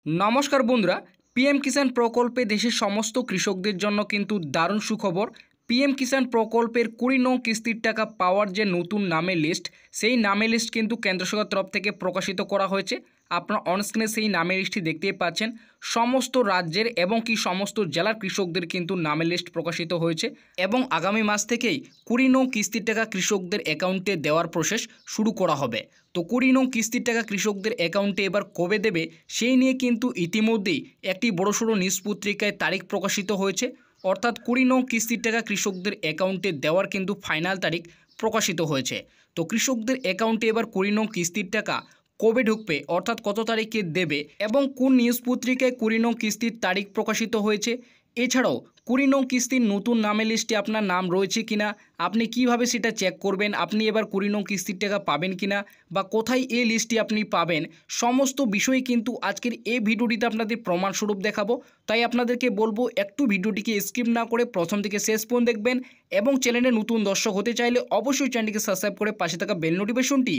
নমস্কার বন্ধুরা, পিএম কিষাণ প্রকল্পে দেশের সমস্ত কৃষকদের জন্য কিন্তু দারুণ সুখবর। পিএম কিষাণ প্রকল্পের 20 নং কিস্তির টাকা পাওয়ার যে নতুন নামের লিস্ট, সেই নামের লিস্ট কিন্তু কেন্দ্র সরকার তরফ থেকে প্রকাশিত করা হয়েছে। আপনারা অনস্ক্রিনে সেই নামের লিস্টটি দেখতেই পাচ্ছেন। সমস্ত রাজ্যের এবং কি সমস্ত জেলার কৃষকদের কিন্তু নামের লিস্ট প্রকাশিত হয়েছে এবং আগামী মাস থেকেই 20 নং কিস্তির টাকা কৃষকদের অ্যাকাউন্টে দেওয়ার প্রসেস শুরু করা হবে। তো 20 নং কিস্তির টাকা কৃষকদের অ্যাকাউন্টে এবার কবে দেবে সেই নিয়ে কিন্তু ইতিমধ্যেই একটি বড়সড় নিউজ পত্রিকায় তারিখ প্রকাশিত হয়েছে। অর্থাৎ 20 নং কিস্তির টাকা কৃষকদের অ্যাকাউন্টে দেওয়ার কিন্তু ফাইনাল তারিখ প্রকাশিত হয়েছে। তো কৃষকদের অ্যাকাউন্টে এবার 20 নং কিস্তির টাকা কবে ঢুকবে, অর্থাৎ কত তারিখে দেবে এবং কোন নিউজ পত্রিকায় 20 নং কিস্তির তারিখ প্রকাশিত হয়েছে, এছাড়াও 20 নং কিস্তির নতুন নামের লিস্টে আপনার নাম রয়েছে কিনা, আপনি কিভাবে সেটা চেক করবেন, আপনি এবার 20 নং কিস্তির টাকা পাবেন কিনা বা কোথায় এই লিস্টটি আপনি পাবেন, সমস্ত বিষয় কিন্তু আজকের এই ভিডিওটিতে আপনাদের প্রমাণস্বরূপ দেখাবো। তাই আপনাদেরকে বলবো একটু ভিডিওটিকে স্কিপ না করে প্রথম থেকে শেষ পর্যন্ত দেখবেন এবং চ্যানেলে নতুন দর্শক হতে চাইলে অবশ্যই চ্যানেলটিকে সাবস্ক্রাইব করে পাশে থাকা বেল নোটিফিকেশনটি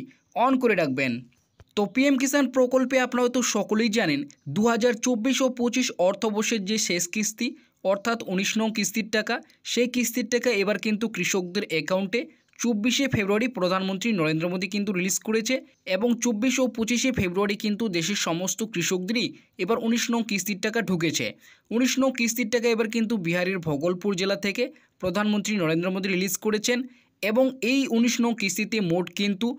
অন করে রাখবেন। তো পিএম কিষাণ প্রকল্পে আপনারা তো সকলেই জানেন 2024 ও 25 অর্থবর্ষের যে শেষ কিস্তি অর্থাৎ 19 নং কিস্তির টাকা, সেই কিস্তির টাকা এবার কিন্তু কৃষকদের অ্যাকাউন্টে 24শে ফেব্রুয়ারি প্রধানমন্ত্রী নরেন্দ্র মোদী কিন্তু রিলিজ করেছে এবং 24 ও 25শে ফেব্রুয়ারি কিন্তু দেশের সমস্ত কৃষকদেরই এবার 19 নং কিস্তির টাকা ঢুকেছে। 19 নং কিস্তির টাকা এবার কিন্তু বিহারের ভগলপুর জেলা থেকে প্রধানমন্ত্রী নরেন্দ্র মোদী রিলিজ করেছেন এবং এই 19 নং কিস্তিতে মোট কিন্তু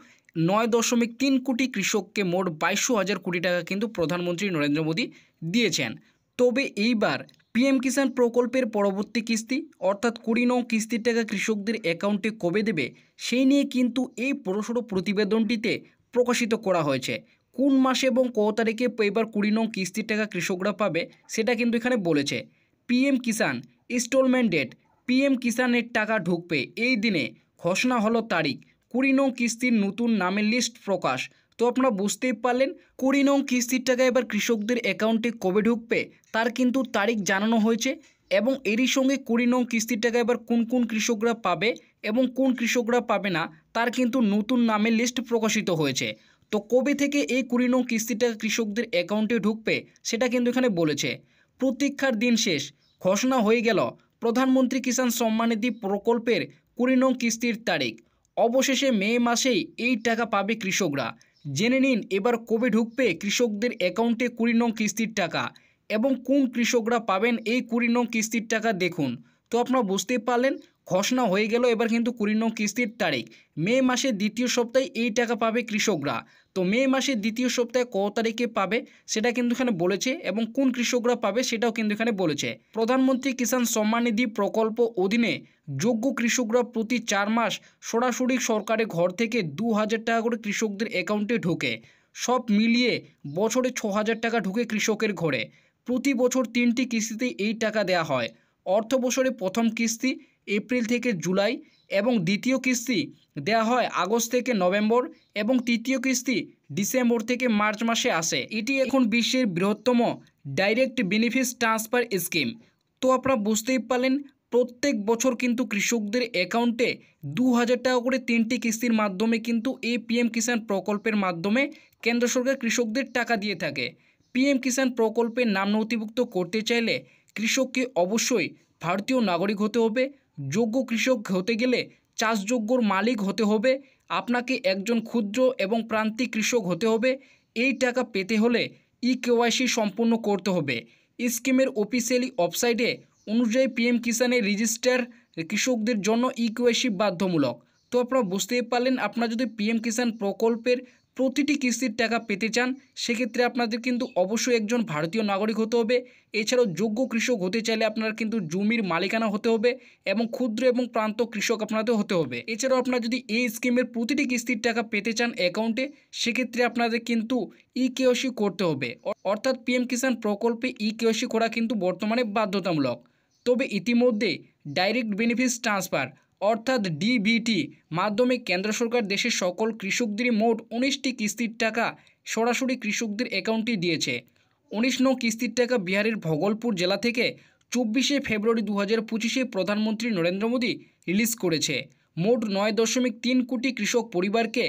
9.3 কোটি কৃষককে মোট 22,000 কোটি টাকা কিন্তু প্রধানমন্ত্রী নরেন্দ্র মোদী দিয়েছেন। তবে এইবার পিএম কিষাণ প্রকল্পের পরবর্তী কিস্তি অর্থাৎ 20 নং কিস্তির টাকা কৃষকদের অ্যাকাউন্টে কবে দেবে সেই নিয়ে কিন্তু এই বড়সড় প্রতিবেদনটিতে প্রকাশিত করা হয়েছে। কোন মাসে এবং কত তারিখে এবার 20 নং কিস্তির টাকা কৃষকরা পাবে সেটা কিন্তু এখানে বলেছে। পিএম কিষাণ ইনস্টলমেন্ট ডেট, পিএম কিষাণের টাকা ঢুকবে এই দিনে, ঘোষণা হলো তারিখ, 20 নং কিস্তির নতুন নামের লিস্ট প্রকাশ। তো আপনারা বুঝতেই পারলেন 20 নং কিস্তির টাকা এবার কৃষকদের অ্যাকাউন্টে কবে ঢুকবে তার কিন্তু তারিখ জানানো হয়েছে এবং এরই সঙ্গে 20 নং কিস্তির টাকা এবার কোন কোন কৃষকরা পাবে এবং কোন কৃষকরা পাবে না তার কিন্তু নতুন নামের লিস্ট প্রকাশিত হয়েছে। তো কবে থেকে এই 20 নং কিস্তির টাকা কৃষকদের অ্যাকাউন্টে ঢুকবে সেটা কিন্তু এখানে বলেছে। প্রতীক্ষার দিন শেষ, ঘোষণা হয়ে গেল প্রধানমন্ত্রী কিষাণ সম্মান নিধি প্রকল্পের 20 নং কিস্তির তারিখ। অবশেষে মে মাসেই এই টাকা পাবে কৃষকরা। জেনে নিন এবার কবে ঢুকবে কৃষকদের অ্যাকাউন্টে 20 নং কিস্তির টাকা এবং কোন কৃষকরা পাবেন এই 20 নং কিস্তির টাকা দেখুন। তো আপনারা বুঝতেই পারলেন ঘোষণা হয়ে গেল এবার কিন্তু 20 নং কিস্তির তারিখ। মে মাসের দ্বিতীয় সপ্তাহে এই টাকা পাবে কৃষকরা। তো মে মাসের দ্বিতীয় সপ্তাহে কত তারিখে পাবে সেটা কিন্তু এখানে বলেছে এবং কোন কৃষকরা পাবে সেটাও কিন্তু এখানে বলেছে। প্রধানমন্ত্রী কিষাণ সম্মান নিধি প্রকল্প অধীনে যোগ্য কৃষকরা প্রতি 4 মাস সরাসরি সরকারের ঘর থেকে 2,000 টাকা করে কৃষকদের অ্যাকাউন্টে ঢোকে। সব মিলিয়ে বছরে 6,000 টাকা ঢুকে কৃষকের ঘরে। প্রতি বছর 3টি কিস্তিতে এই টাকা দেওয়া হয়। অর্থ বছরে প্রথম কিস্তি এপ্রিল থেকে জুলাই এবং দ্বিতীয় কিস্তি দেওয়া হয় আগস্ট থেকে নভেম্বর এবং তৃতীয় কিস্তি ডিসেম্বর থেকে মার্চ মাসে আসে। এটি এখন বিশ্বের বৃহত্তম ডাইরেক্ট বেনিফিট ট্রান্সফার স্কিম। তো আপনারা বুঝতেই পারলেন প্রত্যেক বছর কিন্তু কৃষকদের অ্যাকাউন্টে 2,000 টাকা করে 3টি কিস্তির মাধ্যমে কিন্তু এই পিএম কিষাণ প্রকল্পের মাধ্যমে কেন্দ্র সরকার কৃষকদের টাকা দিয়ে থাকে। পিএম কিষাণ প্রকল্পের নাম নথিভুক্ত করতে চাইলে কৃষককে অবশ্যই ভারতীয় নাগরিক হতে হবে। যোগ্য কৃষক হতে গেলে চাষযোগ্যর মালিক হতে হবে। আপনাকে একজন ক্ষুদ্র এবং প্রান্তিক কৃষক হতে হবে। এই টাকা পেতে হলে কেওয়াইসি সম্পূর্ণ করতে হবে। স্কিমের অফিসিয়ালি ওয়েবসাইটে অনুযায়ী পিএম কিষাণের রেজিস্টার কৃষকদের জন্য কেওয়াইসি বাধ্যমূলক। তো আপনারা বুঝতেই পারলেন আপনারা যদি পিএম কিষাণ প্রকল্পের প্রতিটি কিস্তির টাকা পেতে চান সেক্ষেত্রে আপনাদের কিন্তু অবশ্যই একজন ভারতীয় নাগরিক হতে হবে। এছাড়াও যোগ্য কৃষক হতে চাইলে আপনার কিন্তু জমির মালিকানা হতে হবে এবং ক্ষুদ্র এবং প্রান্ত কৃষক আপনাদের হতে হবে। এছাড়াও আপনারা যদি এই স্কিমের প্রতিটি কিস্তির টাকা পেতে চান অ্যাকাউন্টে সেক্ষেত্রে আপনাদের কিন্তু কেওয়াইসি করতে হবে। অর্থাৎ পিএম কিষাণ প্রকল্পে কেওয়াইসি করা কিন্তু বর্তমানে বাধ্যতামূলক। তবে ইতিমধ্যে ডাইরেক্ট বেনিফিট ট্রান্সফার অর্থাৎ ডিবিটি মাধ্যমে কেন্দ্র সরকার দেশের সকল কৃষকদেরই মোট 19টি কিস্তির টাকা সরাসরি কৃষকদের অ্যাকাউন্টে দিয়েছে। 19 নং কিস্তির টাকা বিহারের ভগলপুর জেলা থেকে 24শে ফেব্রুয়ারি 2025-এ প্রধানমন্ত্রী নরেন্দ্র মোদী রিলিজ করেছে। মোট 9.3 কোটি কৃষক পরিবারকে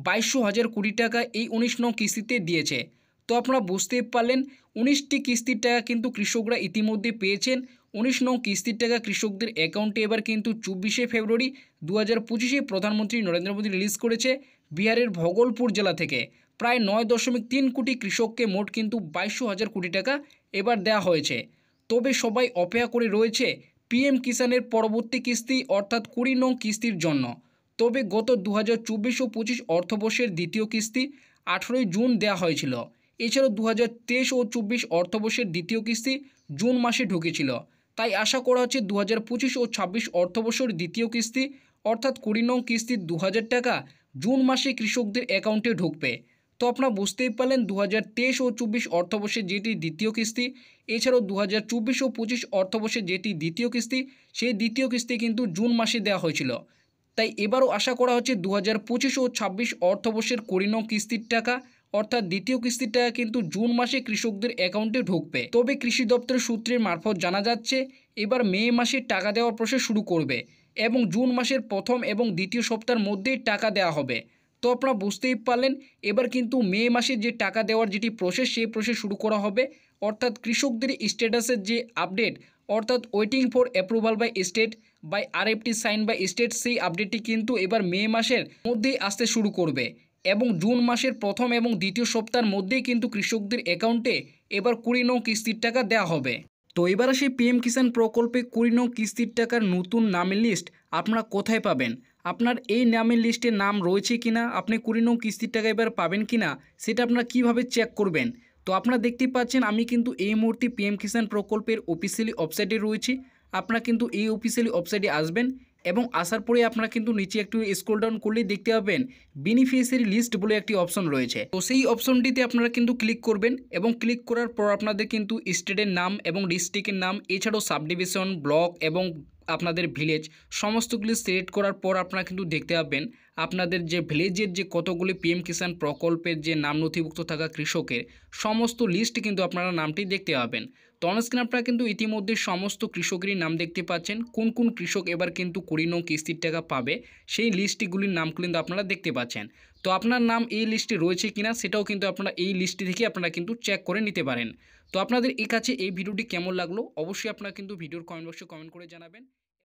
22,000 কোটি টাকা এই 19 নং কিস্তিতে দিয়েছে। তো আপনারা বুঝতেই পারলেন 19টি কিস্তির টাকা কিন্তু কৃষকরা ইতিমধ্যে পেয়েছেন। 19 নং কিস্তির টাকা কৃষকদের অ্যাকাউন্টে এবার কিন্তু 24শে ফেব্রুয়ারি 2025 প্রধানমন্ত্রী নরেন্দ্র মোদী রিলিজ করেছে বিহারের ভগলপুর জেলা থেকে। প্রায় 9.3 কোটি কৃষককে মোট কিন্তু 22,000 কোটি টাকা এবার দেওয়া হয়েছে। তবে সবাই অপেক্ষা করে রয়েছে পিএম কিষাণের পরবর্তী কিস্তি অর্থাৎ 20 নং কিস্তির জন্য। তবে গত 2024 ও 25 অর্থবর্ষের দ্বিতীয় কিস্তি 18ই জুন দেওয়া হয়েছিল। এছাড়াও 2023 ও 24 অর্থবর্ষের দ্বিতীয় কিস্তি জুন মাসে ঢুকেছিল। তাই আশা করা হচ্ছে 2025 ও 26 অর্থবর্ষের দ্বিতীয় কিস্তি অর্থাৎ 20 নং কিস্তির 2,000 টাকা জুন মাসে কৃষকদের অ্যাকাউন্টে ঢুকবে। তো আপনারা বুঝতেই পারলেন 2023 ও 24 অর্থবর্ষে যেটি দ্বিতীয় কিস্তি, এছাড়াও 2024 ও 25 অর্থবর্ষে যেটি দ্বিতীয় কিস্তি, সেই দ্বিতীয় কিস্তি কিন্তু জুন মাসে দেওয়া হয়েছিল। তাই এবারও আশা করা হচ্ছে 2025 ও 26 অর্থবর্ষের 20 নং কিস্তির টাকা অর্থাৎ দ্বিতীয় কিস্তির টাকা কিন্তু জুন মাসে কৃষকদের অ্যাকাউন্টে ঢুকবে। তবে কৃষি দপ্তরের সূত্রের মারফত জানা যাচ্ছে এবার মে মাসে টাকা দেওয়ার প্রসেস শুরু করবে এবং জুন মাসের প্রথম এবং দ্বিতীয় সপ্তাহের মধ্যেই টাকা দেওয়া হবে। তো আপনারা বুঝতেই পারলেন এবার কিন্তু মে মাসে যে টাকা দেওয়ার যেটি প্রসেস সেই প্রসেস শুরু করা হবে। অর্থাৎ কৃষকদের স্ট্যাটাসের যে আপডেট অর্থাৎ waiting for approval by state by RFT sign by state, সেই আপডেটটি কিন্তু এবার মে মাসের মধ্যেই আসতে শুরু করবে এবং জুন মাসের প্রথম এবং দ্বিতীয় সপ্তাহের মধ্যেই কিন্তু কৃষকদের অ্যাকাউন্টে এবার 20 নং কিস্তির টাকা দেওয়া হবে। তো এবার আসে পিএম কিষাণ প্রকল্পে 20 নং কিস্তির টাকার নতুন নামের লিস্ট আপনারা কোথায় পাবেন, আপনার এই নামের লিস্টে নাম রয়েছে কিনা, আপনি 20 নং কিস্তির টাকা এবার পাবেন কিনা সেটা আপনারা কিভাবে চেক করবেন। তো আপনারা দেখতেই পাচ্ছেন আমি কিন্তু এই মুহূর্তে পিএম কিষাণ প্রকল্পের অফিসিয়ালি ওয়েবসাইটে রয়েছি। আপনারা কিন্তু এই অফিসিয়ালি ওয়েবসাইটে আসবেন এবং আসার পরে আপনারা কিন্তু নিচে একটু স্ক্রল ডাউন করলেই দেখতে পাবেন বেনিফিশিয়ারি লিস্ট বলে একটি অপশন রয়েছে। তো সেই অপশনটিতে আপনারা কিন্তু ক্লিক করবেন এবং ক্লিক করার পর আপনাদের কিন্তু স্টেটের নাম এবং ডিস্ট্রিক্টের নাম এছাড়াও সাব ডিভিশন, ব্লক এবং আপনাদের ভিলেজ সমস্তগুলি সিলেক্ট করার পর আপনারা কিন্তু দেখতে পাবেন আপনাদের যে ভিলেজের যে কতগুলি পিএম কিষাণ প্রকল্পের যে নাম নথিভুক্ত থাকা কৃষকের সমস্ত লিস্ট কিন্তু আপনারা নামটি দেখতে পাবেন। তো অনস্ক্রিন আপনারা কিন্তু ইতিমধ্যে সমস্ত কৃষকেরই নাম দেখতে পাচ্ছেন, কোন কোন কৃষক এবার কিন্তু 20 নং কিস্তির টাকা পাবে সেই লিস্টগুলির নাম কিন্তু আপনারা দেখতে পাচ্ছেন। তো আপনার নাম এই লিস্টে রয়েছে কিনা সেটাও কিন্তু আপনারা এই লিস্ট থেকে আপনারা কিন্তু চেক করে নিতে পারেন। তো আপনাদের এই কাছে এই ভিডিওটি কেমন লাগলো অবশ্যই আপনারা কিন্তু ভিডিওর কমেন্ট বক্সে কমেন্ট করে জানাবেন।